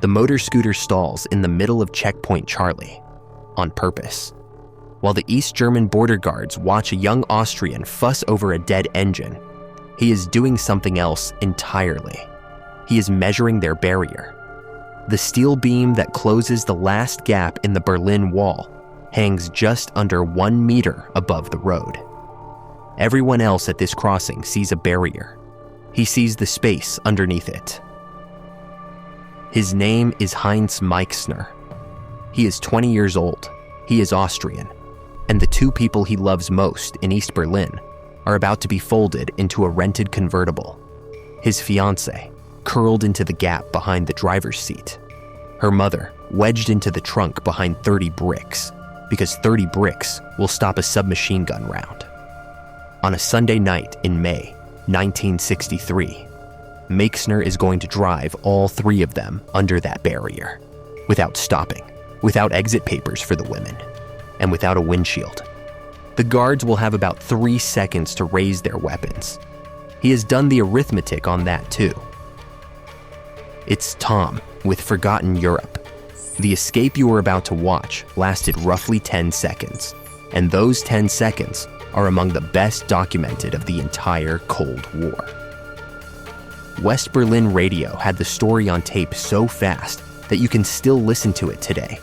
The motor scooter stalls in the middle of Checkpoint Charlie, on purpose. While the East German border guards watch a young Austrian fuss over a dead engine, he is doing something else entirely. He is measuring their barrier. The steel beam that closes the last gap in the Berlin Wall hangs just under 1 meter above the road. Everyone else at this crossing sees a barrier. He sees the space underneath it. His name is Heinz Meixner. He is 20 years old. He is Austrian. And the two people he loves most in East Berlin are about to be folded into a rented convertible. His fiancée, curled into the gap behind the driver's seat. Her mother, wedged into the trunk behind 30 bricks, because 30 bricks will stop a submachine gun round. On a Sunday night in May 1963, Meixner is going to drive all 3 of them under that barrier, without stopping, without exit papers for the women, and without a windshield. The guards will have about 3 seconds to raise their weapons. He has done the arithmetic on that too. It's Tom with Forgotten Europe. The escape you are about to watch lasted roughly 10 seconds, and those 10 seconds are among the best documented of the entire Cold War. West Berlin radio had the story on tape so fast that you can still listen to it today,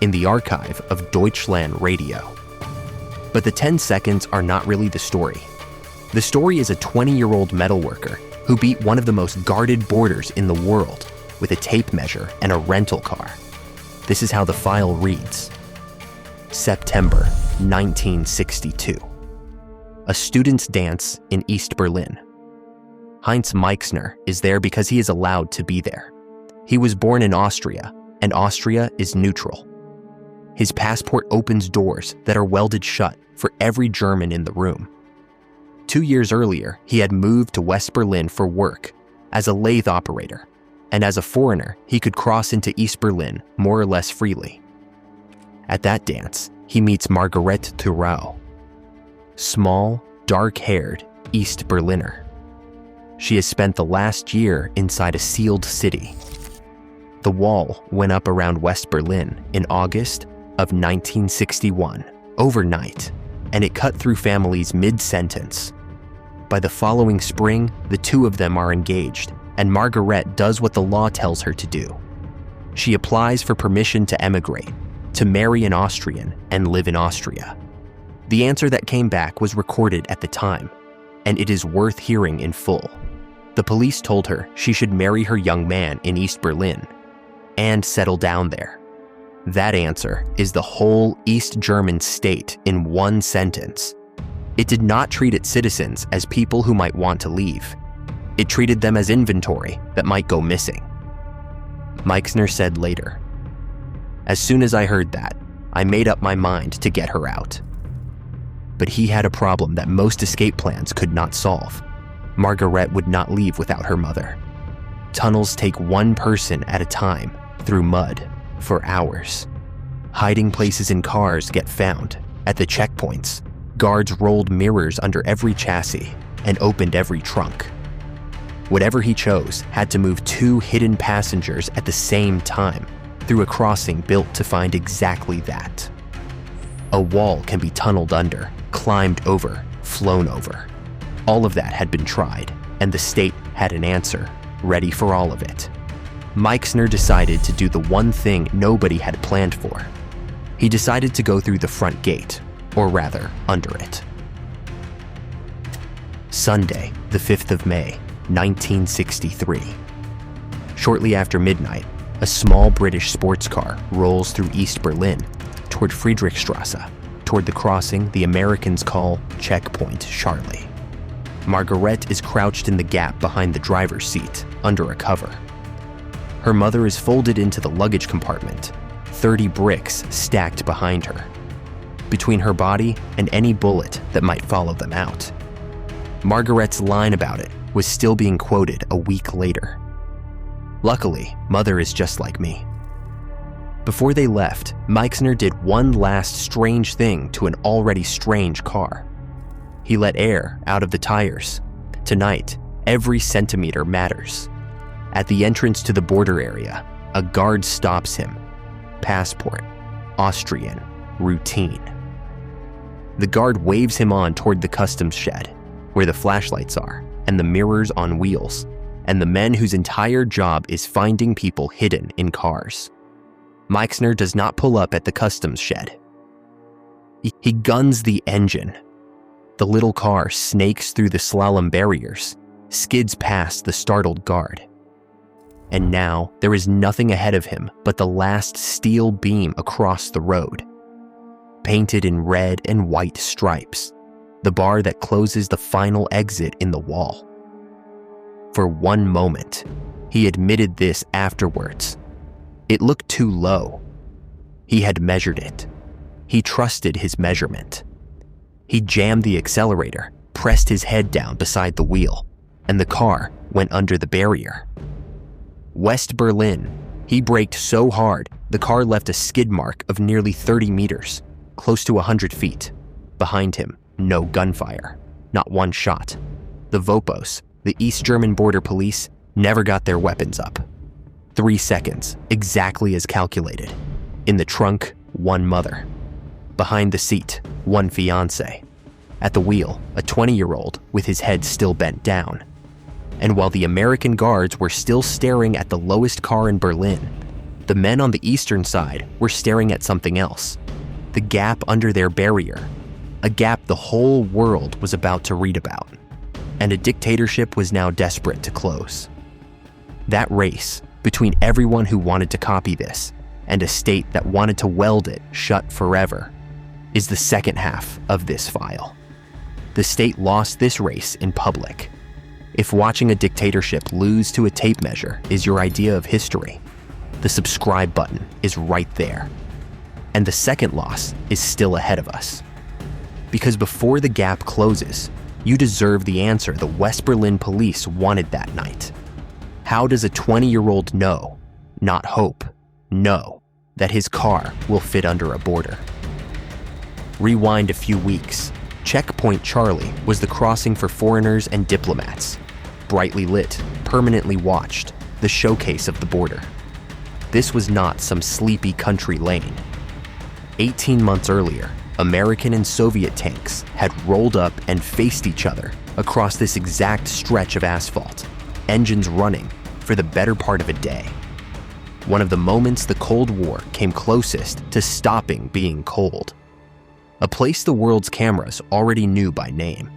in the archive of Deutschland Radio. But the 10 seconds are not really the story. The story is a 20-year-old metalworker who beat one of the most guarded borders in the world with a tape measure and a rental car. This is how the file reads. September 1962. A student's dance in East Berlin. Heinz Meixner is there because he is allowed to be there. He was born in Austria, and Austria is neutral. His passport opens doors that are welded shut for every German in the room. 2 years earlier, he had moved to West Berlin for work as a lathe operator, and as a foreigner, he could cross into East Berlin more or less freely. At that dance, he meets Margarete Thurau, small, dark-haired East Berliner. She has spent the last year inside a sealed city. The wall went up around West Berlin in August of 1961, overnight, and it cut through families mid-sentence. By the following spring, the 2 of them are engaged, and Margarete does what the law tells her to do. She applies for permission to emigrate, to marry an Austrian and live in Austria. The answer that came back was recorded at the time, and it is worth hearing in full. The police told her she should marry her young man in East Berlin and settle down there. That answer is the whole East German state in one sentence. It did not treat its citizens as people who might want to leave. It treated them as inventory that might go missing. Meixner said later, "As soon as I heard that, I made up my mind to get her out." But he had a problem that most escape plans could not solve. Margarete would not leave without her mother. Tunnels take one person at a time through mud for hours. Hiding places in cars get found. At the checkpoints, guards rolled mirrors under every chassis and opened every trunk. Whatever he chose had to move 2 hidden passengers at the same time through a crossing built to find exactly that. A wall can be tunneled under, climbed over, flown over. All of that had been tried, and the state had an answer, ready for all of it. Meixner decided to do the one thing nobody had planned for. He decided to go through the front gate, or rather, under it. Sunday, the 5th of May, 1963. Shortly after midnight, a small British sports car rolls through East Berlin toward Friedrichstrasse, toward the crossing the Americans call Checkpoint Charlie. Margarete is crouched in the gap behind the driver's seat, under a cover. Her mother is folded into the luggage compartment, 30 bricks stacked behind her, between her body and any bullet that might follow them out. Margaret's line about it was still being quoted a week later. Luckily, Mother is just like me. Before they left, Meixner did one last strange thing to an already strange car. He let air out of the tires. Tonight, every centimeter matters. At the entrance to the border area, A guard stops him. Passport, Austrian, routine. The guard waves him on toward the customs shed, where the flashlights are, and the mirrors on wheels, and the men whose entire job is finding people hidden in cars. Meixner does not pull up at the customs shed. He guns the engine. The little car snakes through the slalom barriers, skids past the startled guard. And now there is nothing ahead of him but the last steel beam across the road. Painted in red and white stripes, the bar that closes the final exit in the wall. For one moment, he admitted this afterwards. It looked too low. He had measured it. He trusted his measurement. He jammed the accelerator, pressed his head down beside the wheel, and the car went under the barrier. West Berlin, he braked so hard, the car left a skid mark of nearly 30 meters, close to 100 feet. Behind him, no gunfire, not one shot. The Vopos, the East German border police, never got their weapons up. 3 seconds, exactly as calculated. In the trunk, one mother. Behind the seat, one fiancé. At the wheel, a 20-year-old with his head still bent down. And while the American guards were still staring at the lowest car in Berlin, the men on the eastern side were staring at something else. The gap under their barrier. A gap the whole world was about to read about. And a dictatorship was now desperate to close. That race between everyone who wanted to copy this and a state that wanted to weld it shut forever is the second half of this file. The state lost this race in public. If watching a dictatorship lose to a tape measure is your idea of history, the subscribe button is right there. And the second loss is still ahead of us. Because before the gap closes, you deserve the answer the West Berlin police wanted that night. How does a 20-year-old know, not hope, know that his car will fit under a border? Rewind a few weeks. Checkpoint Charlie was the crossing for foreigners and diplomats. Brightly lit, permanently watched, the showcase of the border. This was not some sleepy country lane. 18 months earlier, American and Soviet tanks had rolled up and faced each other across this exact stretch of asphalt, engines running for the better part of a day. One of the moments the Cold War came closest to stopping being cold. A place the world's cameras already knew by name,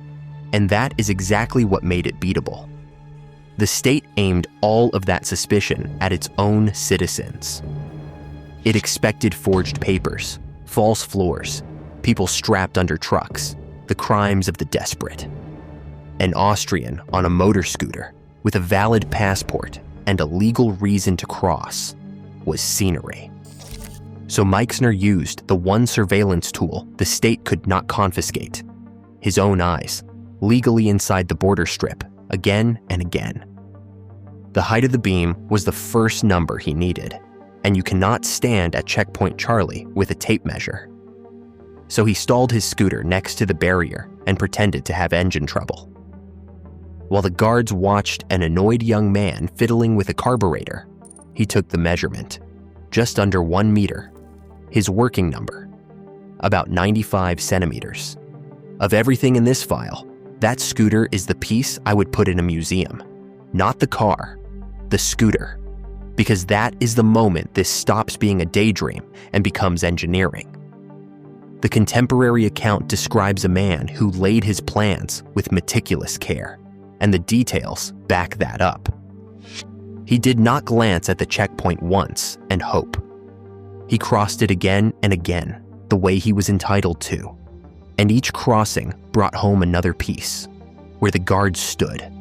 and that is exactly what made it beatable. The state aimed all of that suspicion at its own citizens. It expected forged papers, false floors, people strapped under trucks, the crimes of the desperate. An Austrian on a motor scooter with a valid passport and a legal reason to cross was scenery. So Meixner used the one surveillance tool the state could not confiscate, his own eyes, legally inside the border strip, again and again. The height of the beam was the first number he needed, and you cannot stand at Checkpoint Charlie with a tape measure. So he stalled his scooter next to the barrier and pretended to have engine trouble. While the guards watched an annoyed young man fiddling with a carburetor, he took the measurement, just under 1 meter, his working number, about 95 centimeters. Of everything in this file, that scooter is the piece I would put in a museum, not the car, the scooter, because that is the moment this stops being a daydream and becomes engineering. The contemporary account describes a man who laid his plans with meticulous care, and the details back that up. He did not glance at the checkpoint once and hope. He crossed it again and again, the way he was entitled to, and each crossing brought home another piece, where the guards stood,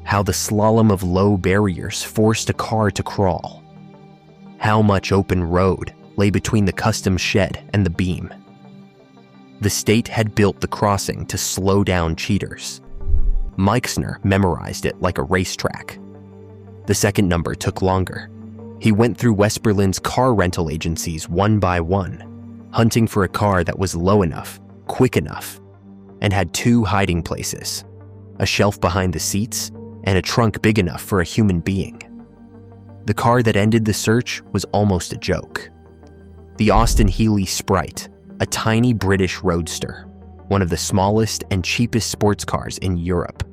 how the slalom of low barriers forced a car to crawl, how much open road lay between the customs shed and the beam. The state had built the crossing to slow down cheaters. Meixner memorized it like a racetrack. The second number took longer. He went through West Berlin's car rental agencies one by one, hunting for a car that was low enough, quick enough, and had 2 hiding places, a shelf behind the seats and a trunk big enough for a human being. The car that ended the search was almost a joke. The Austin Healey Sprite, a tiny British roadster, one of the smallest and cheapest sports cars in Europe.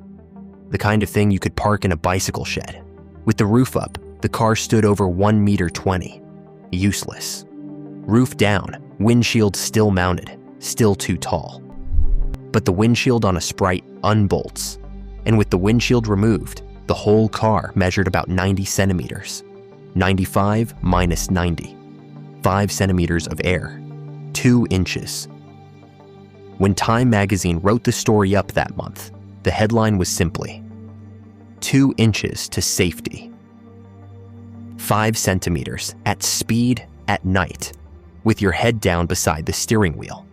The kind of thing you could park in a bicycle shed. With the roof up, the car stood over 1.20 meters. Useless. Roof down, windshield still mounted, still too tall. But the windshield on a Sprite unbolts, and with the windshield removed, the whole car measured about 90 centimeters. 95 minus 90. 5 centimeters of air. 2 inches. When Time magazine wrote the story up that month, the headline was simply, 2 inches to safety. 5 centimeters at speed at night, with your head down beside the steering wheel.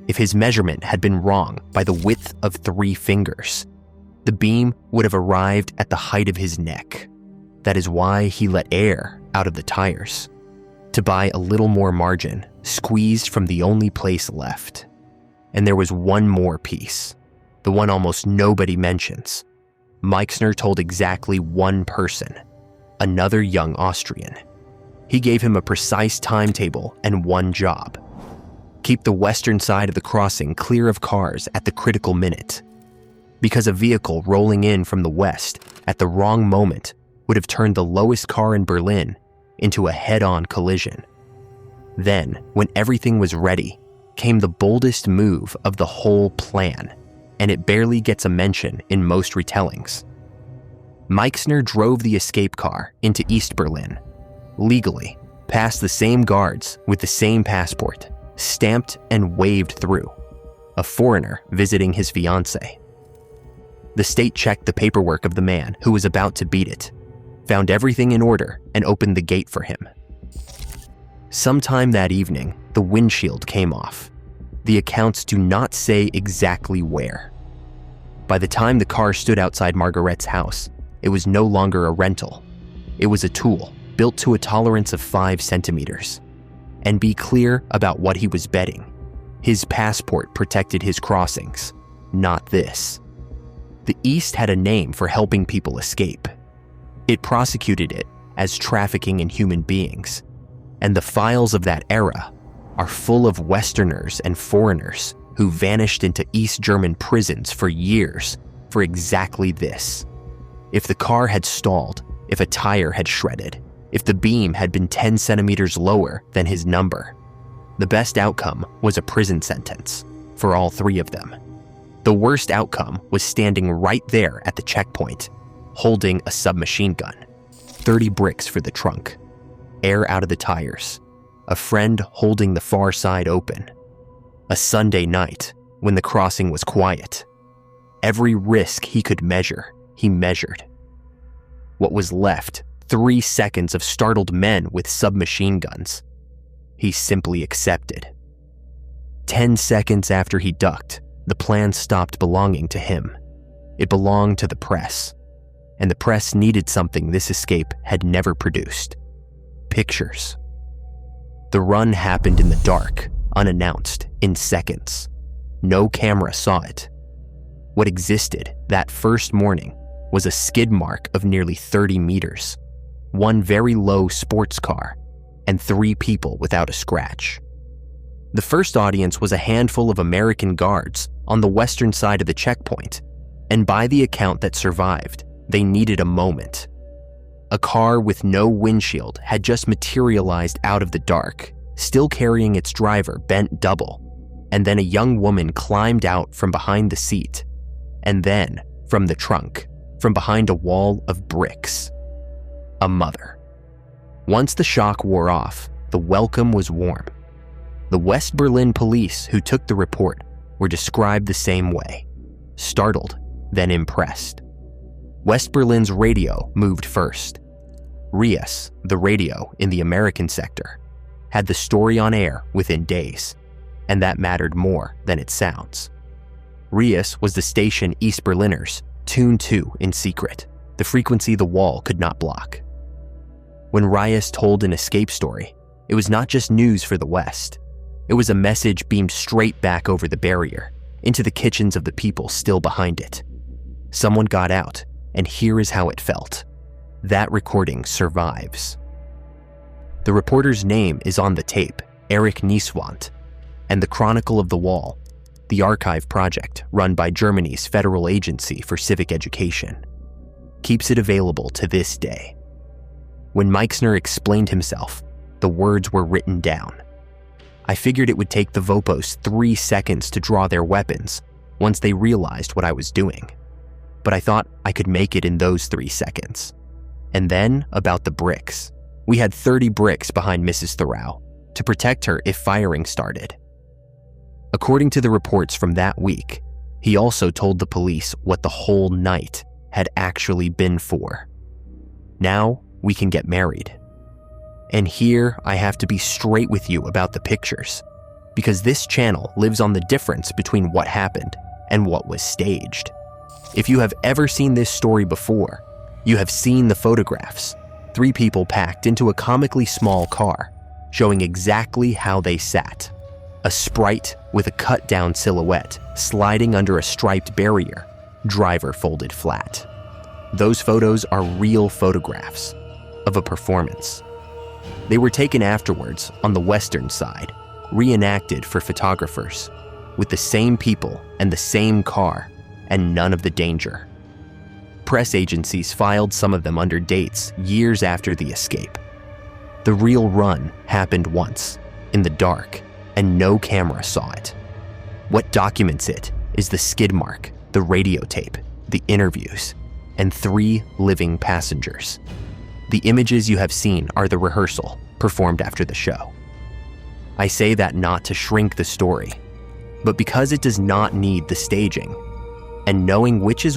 If his measurement had been wrong by the width of 3 fingers, the beam would have arrived at the height of his neck. That is why he let air out of the tires, to buy a little more margin, squeezed from the only place left. And there was one more piece, the one almost nobody mentions. Meixner told exactly one person, another young Austrian. He gave him a precise timetable and one job. Keep the western side of the crossing clear of cars at the critical minute, because a vehicle rolling in from the west at the wrong moment would have turned the lowest car in Berlin into a head-on collision. Then, when everything was ready, came the boldest move of the whole plan, and it barely gets a mention in most retellings. Meixner drove the escape car into East Berlin, legally, past the same guards with the same passport, stamped and waved through, a foreigner visiting his fiancée. The state checked the paperwork of the man who was about to beat it, found everything in order, and opened the gate for him. Sometime that evening, the windshield came off. The accounts do not say exactly where. By the time the car stood outside Margaret's house, it was no longer a rental. It was a tool built to a tolerance of 5 centimeters. And be clear about what he was betting. His passport protected his crossings, not this. The East had a name for helping people escape. It prosecuted it as trafficking in human beings. And the files of that era are full of Westerners and foreigners who vanished into East German prisons for years for exactly this. If the car had stalled, if a tire had shredded, if the beam had been 10 centimeters lower than his number, the best outcome was a prison sentence for all 3 of them. The worst outcome was standing right there at the checkpoint, holding a submachine gun, 30 bricks for the trunk, air out of the tires, a friend holding the far side open. A Sunday night when the crossing was quiet. Every risk he could measure, he measured. What was left, 3 seconds of startled men with submachine guns, he simply accepted. 10 seconds after he ducked, the plan stopped belonging to him. It belonged to the press, and the press needed something this escape had never produced: pictures. The run happened in the dark, unannounced, in seconds. No camera saw it. What existed that first morning was a skid mark of nearly 30 meters, 1 very low sports car, and 3 people without a scratch. The first audience was a handful of American guards on the western side of the checkpoint, and by the account that survived, they needed a moment. A car with no windshield had just materialized out of the dark, still carrying its driver bent double, and then a young woman climbed out from behind the seat, and then from the trunk, from behind a wall of bricks. A mother. Once the shock wore off, the welcome was warm. The West Berlin police who took the report were described the same way: startled, then impressed. West Berlin's radio moved first. Rias, the radio in the American sector, had the story on air within days, and that mattered more than it sounds. Rias was the station East Berliners tuned to in secret, the frequency the wall could not block. When Rias told an escape story, it was not just news for the West. It was a message beamed straight back over the barrier, into the kitchens of the people still behind it. Someone got out, and here is how it felt. that recording survives. The reporter's name is on the tape, Eric Nieswant, and the Chronicle of the Wall, the archive project run by Germany's Federal Agency for Civic Education, keeps it available to this day. When Meixner explained himself, the words were written down. I figured it would take the Vopos 3 seconds to draw their weapons once they realized what I was doing. But I thought I could make it in those 3 seconds. And then about the bricks. We had 30 bricks behind Mrs. Thoreau to protect her if firing started. According to the reports from that week, he also told the police what the whole night had actually been for. Now we can get married. And here I have to be straight with you about the pictures, because this channel lives on the difference between what happened and what was staged. If you have ever seen this story before, you have seen the photographs. 3 people packed into a comically small car, showing exactly how they sat. A sprite with a cut-down silhouette sliding under a striped barrier, driver folded flat. Those photos are real photographs of a performance. They were taken afterwards on the western side, reenacted for photographers, with the same people and the same car, and none of the danger. Press agencies filed some of them under dates years after the escape. The real run happened once, in the dark, and no camera saw it. What documents it is the skid mark, the radio tape, the interviews, and 3 living passengers. The images you have seen are the rehearsal, performed after the show. I say that not to shrink the story, but because it does not need the staging, and knowing which is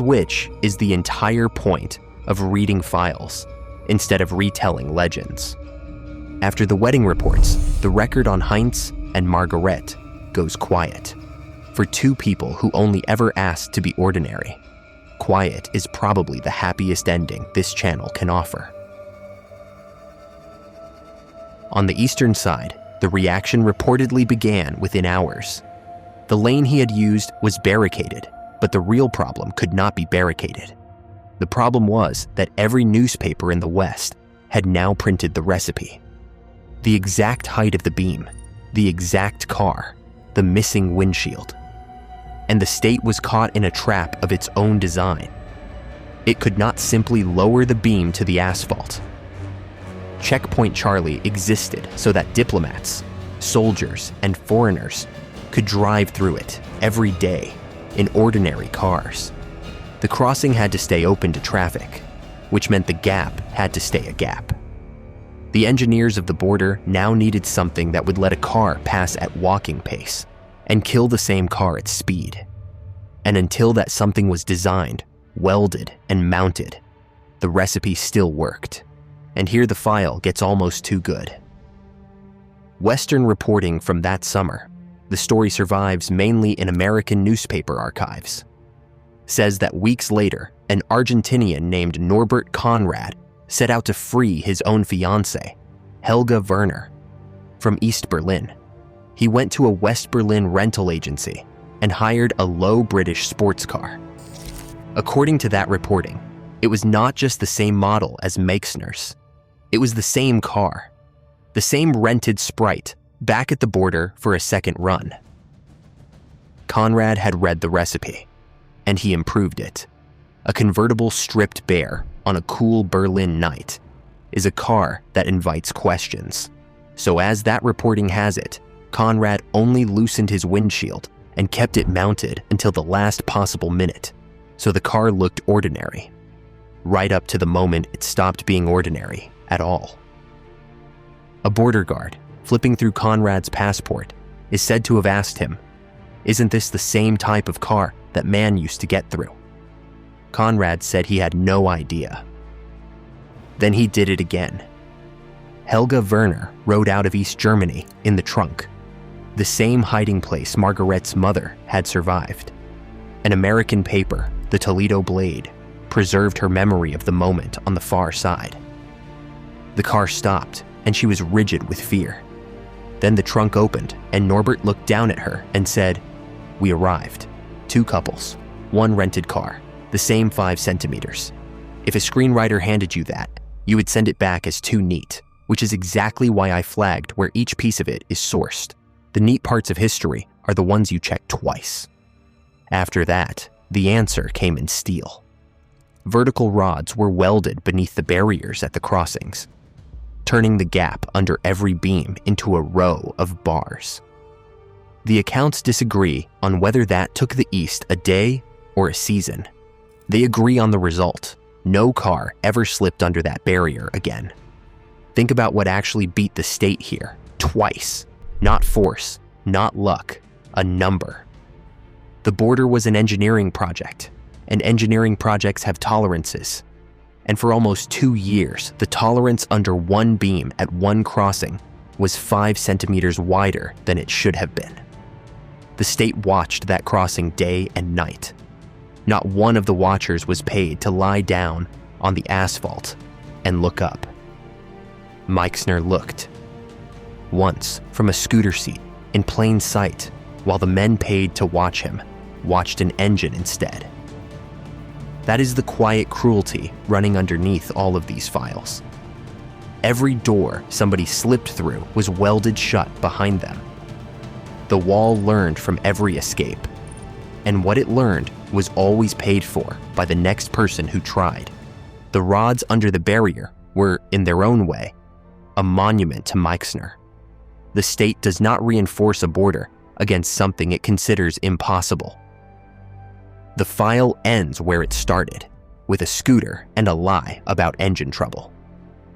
the entire point of reading files instead of retelling legends. After the wedding reports, the record on Heinz and Margaret goes quiet. For 2 people who only ever asked to be ordinary, quiet is probably the happiest ending this channel can offer. On the eastern side, the reaction reportedly began within hours. The lane he had used was barricaded, but the real problem could not be barricaded. The problem was that every newspaper in the West had now printed the recipe. The exact height of the beam, the exact car, the missing windshield. And the state was caught in a trap of its own design. It could not simply lower the beam to the asphalt. Checkpoint Charlie existed so that diplomats, soldiers, and foreigners could drive through it every day in ordinary cars. The crossing had to stay open to traffic, which meant the gap had to stay a gap. The engineers of the border now needed something that would let a car pass at walking pace and kill the same car at speed. And until that something was designed, welded, and mounted, the recipe still worked. And here the file gets almost too good. Western reporting from that summer, the story survives mainly in American newspaper archives, says that weeks later, an Argentinian named Norbert Conrad set out to free his own fiancée, Helga Werner, from East Berlin. He went to a West Berlin rental agency and hired a low British sports car. According to that reporting, it was not just the same model as Meixner's. It was the same car, the same rented Sprite, back at the border for a second run. Conrad had read the recipe, and he improved it. A convertible stripped bare on a cool Berlin night is a car that invites questions. So as that reporting has it, Conrad only loosened his windshield and kept it mounted until the last possible minute, so the car looked ordinary, right up to the moment it stopped being ordinary at all. A border guard, flipping through Conrad's passport, is said to have asked him, "Isn't this the same type of car that man used to get through?" Conrad said he had no idea. Then he did it again. Helga Werner rode out of East Germany in the trunk, the same hiding place Margaret's mother had survived. An American paper, the Toledo Blade, preserved her memory of the moment on the far side. The car stopped, and she was rigid with fear. Then the trunk opened, and Norbert looked down at her and said, "We arrived. 2 couples, 1 rented car, the same 5 centimeters. If a screenwriter handed you that, you would send it back as too neat, which is exactly why I flagged where each piece of it is sourced. The neat parts of history are the ones you check twice. After that, the answer came in steel. Vertical rods were welded beneath the barriers at the crossings, turning the gap under every beam into a row of bars. The accounts disagree on whether that took the East a day or a season. They agree on the result. No car ever slipped under that barrier again. Think about what actually beat the state here, twice. Not force, not luck, a number. The border was an engineering project, and engineering projects have tolerances. And for almost 2 years, the tolerance under one beam at one crossing was 5 centimeters wider than it should have been. The state watched that crossing day and night. Not one of the watchers was paid to lie down on the asphalt and look up. Meixner looked. Once, from a scooter seat, in plain sight, while the men paid to watch him, watched an engine instead. That is the quiet cruelty running underneath all of these files. Every door somebody slipped through was welded shut behind them. The wall learned from every escape, and what it learned was always paid for by the next person who tried. The rods under the barrier were, in their own way, a monument to Meixner. The state does not reinforce a border against something it considers impossible. The file ends where it started, with a scooter and a lie about engine trouble.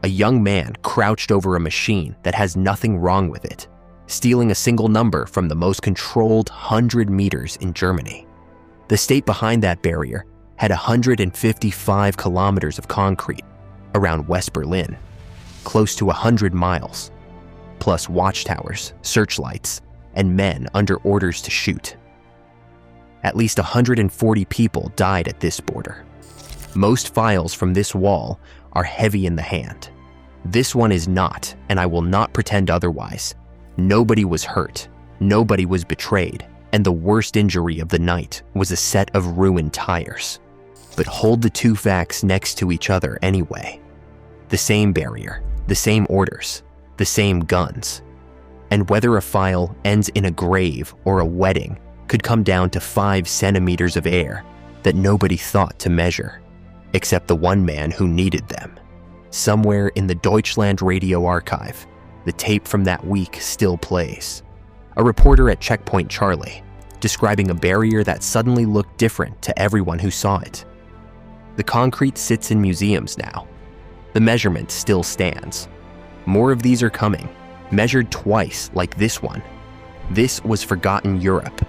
A young man crouched over a machine that has nothing wrong with it, stealing a single number from the most controlled 100 meters in Germany. The state behind that barrier had 155 kilometers of concrete around West Berlin, close to 100 miles, plus watchtowers, searchlights, and men under orders to shoot. At least 140 people died at this border. Most files from this wall are heavy in the hand. This one is not, and I will not pretend otherwise. Nobody was hurt, nobody was betrayed, and the worst injury of the night was a set of ruined tires. But hold the two facts next to each other anyway. The same barrier, the same orders, the same guns. And whether a file ends in a grave or a wedding could come down to 5 centimeters of air that nobody thought to measure, except the one man who needed them. Somewhere in the Deutschland radio archive, the tape from that week still plays. A reporter at Checkpoint Charlie, describing a barrier that suddenly looked different to everyone who saw it. The concrete sits in museums now. The measurement still stands. More of these are coming, measured twice like this one. This was forgotten Europe,